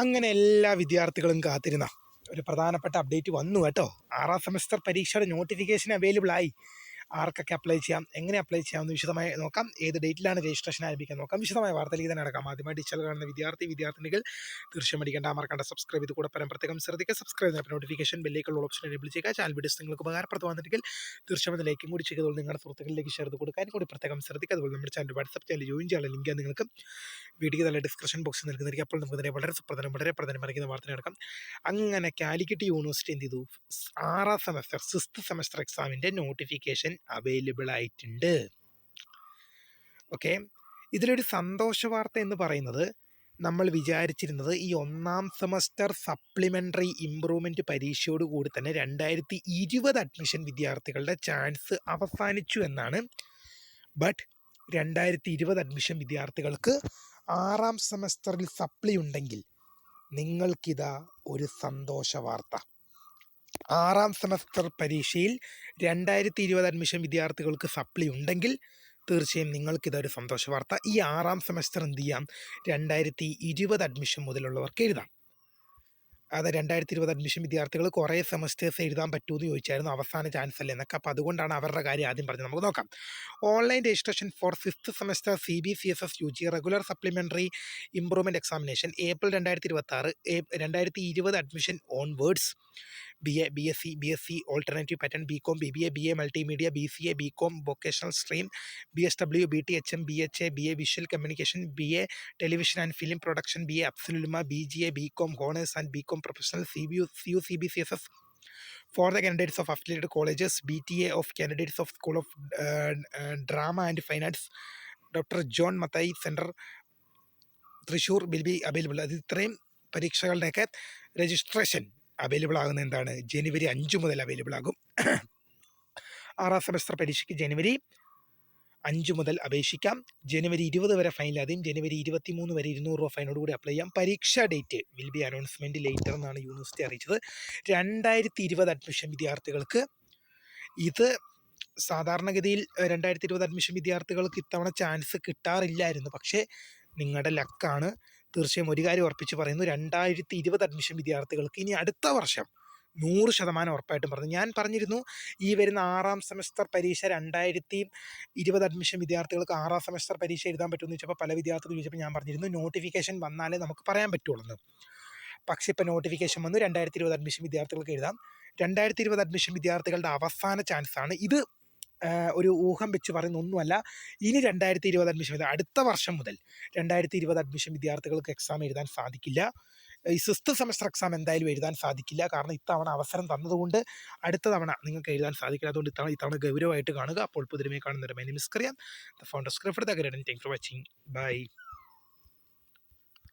അങ്ങനെ എല്ലാ വിദ്യാർത്ഥികളും കാത്തിരുന്ന ഒരു പ്രധാനപ്പെട്ട അപ്ഡേറ്റ് വന്നു കേട്ടോ. 6ാം സെമസ്റ്റർ പരീക്ഷയുടെ നോട്ടിഫിക്കേഷൻ അവൈലബിൾ ആയി. ആർക്കൊക്കെ അപ്ലൈ ചെയ്യാം, എങ്ങനെ അപ്ലൈ ചെയ്യാമെന്ന് വിശദമായി നോക്കാം. ഏത് ഡേറ്റിലാണ് രജിസ്ട്രേഷൻ ആരംഭിക്കാൻ നോക്കാം. വിശദമായ വാർത്തയിലേക്ക് തന്നെ നടക്കാം. ആദ്യമായി ഡിജിറ്റൽ കാണുന്ന വിദ്യാർത്ഥിനികൾ തീർച്ചയായും മറക്കണ്ട സബ്സ്ക്രൈബ് ചെയ്ത് കൂടെ പ്രത്യേകം ശ്രദ്ധിക്കുക. സബ്സ്ക്രൈബ് ചെയ്ത നോട്ടിഫിക്കേഷൻ ബെല്ലേക്കുള്ള ഓപ്ഷൻ എനേബിൾ ചെയ്യുക. ചാനൽ വീഡിയോസ് നിങ്ങൾക്ക് ഉപകാരപ്രദമാണെങ്കിൽ തീർച്ചയായും ലൈക്കും കൂടി ചെയ്തോളൂ. നിങ്ങളുടെ സുഹൃത്തുക്കളിലേക്ക് ഷെയർ ചെയ്ത് കൊടുക്കാൻ കൂടി പ്രത്യേകം ശ്രദ്ധിക്കുക. അതുപോലെ നമ്മുടെ ചാനൽ വാട്സ്ആപ്പ് ചാനൽ ജോയിൻ ചെയ്യാനുള്ള ലിങ്ക് നിങ്ങൾക്ക് വീഡിയോ നല്ല ഡിസ്ക്രിപ്ഷൻ ബോക്സിൽ നൽകുന്നതായിരിക്കും. അപ്പോൾ നമുക്ക് വളരെ പ്രധാനമറിക്കുന്ന വാർത്ത നടക്കാം. അങ്ങനെ കാലിക്കറ്റ് യൂണിവേഴ്സിറ്റി എന്ത് ചെയ്തു? 6ാം സെമസ്റ്റർ 6th സെമസ്റ്റർ എക്സാമിൻ്റെ നോട്ടിഫിക്കേഷൻ അവൈലബിൾ ആയിട്ടുണ്ട്. ഓക്കെ, ഇതിലൊരു സന്തോഷ വാർത്ത എന്ന് പറയുന്നത്, നമ്മൾ വിചാരിച്ചിരുന്നത് ഈ 1ാം സെമസ്റ്റർ സപ്ലിമെൻ്ററി ഇംപ്രൂവ്മെൻറ്റ് പരീക്ഷയോടുകൂടി തന്നെ 2020 അഡ്മിഷൻ വിദ്യാർത്ഥികളുടെ ചാൻസ് അവസാനിച്ചു എന്നാണ്. ബട്ട് 2020 അഡ്മിഷൻ വിദ്യാർത്ഥികൾക്ക് 6ാം സെമസ്റ്ററിൽ സപ്ലി ഉണ്ടെങ്കിൽ നിങ്ങൾക്കിതാ ഒരു സന്തോഷ വാർത്ത. 6ാം സെമസ്റ്റർ പരീക്ഷയിൽ 2020 അഡ്മിഷൻ വിദ്യാർത്ഥികൾക്ക് സപ്ലി ഉണ്ടെങ്കിൽ തീർച്ചയായും നിങ്ങൾക്കിതൊരു സന്തോഷ വാർത്ത. ഈ 6ാം സെമസ്റ്റർ എന്ത് ചെയ്യാം? 2020 അഡ്മിഷൻ മുതലുള്ളവർക്ക് എഴുതാം. അത് 2020 അഡ്മിഷൻ വിദ്യാർത്ഥികൾ കുറേ സെമസ്റ്റേഴ്സ് എഴുതാൻ പറ്റുമെന്ന് ചോദിച്ചായിരുന്നു. അവസാന ചാൻസ് അല്ലേ എന്നൊക്കെ. അപ്പോൾ അതുകൊണ്ടാണ് അവരുടെ കാര്യം ആദ്യം പറഞ്ഞത്. നമുക്ക് നോക്കാം. Online registration four 5th semester CBCSS UG regular supplementary improvement examination April 2026. 2020 admission onwards. BA, BSc alternative pattern, BCom, BBA, BA multimedia, BCA, BCom vocational stream, BSW, BTHM, BHA, BA visual communication, BA television and film production, BA അബ്സലുലുമ, BGA, BCom honours and BCom professional, CBCSS for the candidates of affiliated colleges, BTA of candidates of School of Drama and Fine Arts, Dr. John Mathai Center, Thrissur will be available. അത് ഇത്രയും പരീക്ഷകളുടെയൊക്കെ registration available ആകുന്ന എന്താണ്? ജനുവരി 5 മുതൽ available ആകും. 6ാം semester പരീക്ഷയ്ക്ക് ജനുവരി 5 മുതൽ അപേക്ഷിക്കാം. ജനുവരി 20 വരെ ഫൈൻ ആദ്യം, ജനുവരി 23 വരെ 200 രൂപ ഫൈനോട് കൂടി അപ്ലൈ ചെയ്യാം. പരീക്ഷാ date will be announcement later എന്നാണ് യൂണിവേഴ്സിറ്റി അറിയിച്ചത്. 2020 അഡ്മിഷൻ വിദ്യാർത്ഥികൾക്ക് ഇത് സാധാരണഗതിയിൽ 2020 അഡ്മിഷൻ വിദ്യാർത്ഥികൾക്ക് ഇത്തവണ ചാൻസ് കിട്ടാറില്ലായിരുന്നു. പക്ഷേ നിങ്ങളുടെ ലക്കാണ്. തീർച്ചയായും ഒരു കാര്യം ഉറപ്പിച്ച് പറയുന്നു, 2020 അഡ്മിഷൻ വിദ്യാർത്ഥികൾക്ക് ഇനി അടുത്ത വർഷം 100% ഉറപ്പായിട്ടും പറഞ്ഞു. ഞാൻ പറഞ്ഞിരുന്നു ഈ വരുന്ന 6ാം സെമസ്റ്റർ പരീക്ഷ 2020 അഡ്മിഷൻ വിദ്യാർത്ഥികൾക്ക് 6ാം സെമസ്റ്റർ പരീക്ഷ എഴുതാൻ പറ്റുമെന്ന് ചോദിച്ചപ്പോൾ പല വിദ്യാർത്ഥികൾ ചോദിച്ചപ്പോൾ ഞാൻ പറഞ്ഞിരുന്നു നോട്ടിഫിക്കേഷൻ വന്നാലേ നമുക്ക് പറയാൻ പറ്റുള്ളൂ. പക്ഷേ ഇപ്പോൾ നോട്ടിഫിക്കേഷൻ വന്നു. 2020 അഡ്മിഷൻ വിദ്യാർത്ഥികൾക്ക് എഴുതാം. 2020 അഡ്മിഷൻ വിദ്യാർത്ഥികളുടെ അവസാന ചാൻസാണ് ഇത്. ഒരു ഊഹം വെച്ച് പറയുന്ന ഒന്നുമല്ല. ഇനി 2020 അഡ്മിഷൻ അടുത്ത വർഷം മുതൽ 2020 അഡ്മിഷൻ വിദ്യാർത്ഥികൾക്ക് എക്സാം എഴുതാൻ സാധിക്കില്ല. ഈ 6th സെമസ്റ്റർ എക്സാം എന്തായാലും എഴുതാൻ സാധിക്കില്ല. കാരണം ഇത്തവണ അവസരം തന്നതുകൊണ്ട് അടുത്ത തവണ നിങ്ങൾക്ക് എഴുതാൻ സാധിക്കില്ല. അതുകൊണ്ട് ഇത്തവണ ഗൗരവമായിട്ട് കാണുക. അപ്പോൾ പുതിയമായി കാണുന്നവരെ മൈ നെയിം ഈസ് കറിയാം, the founder script the guide. Thanks for watching. By.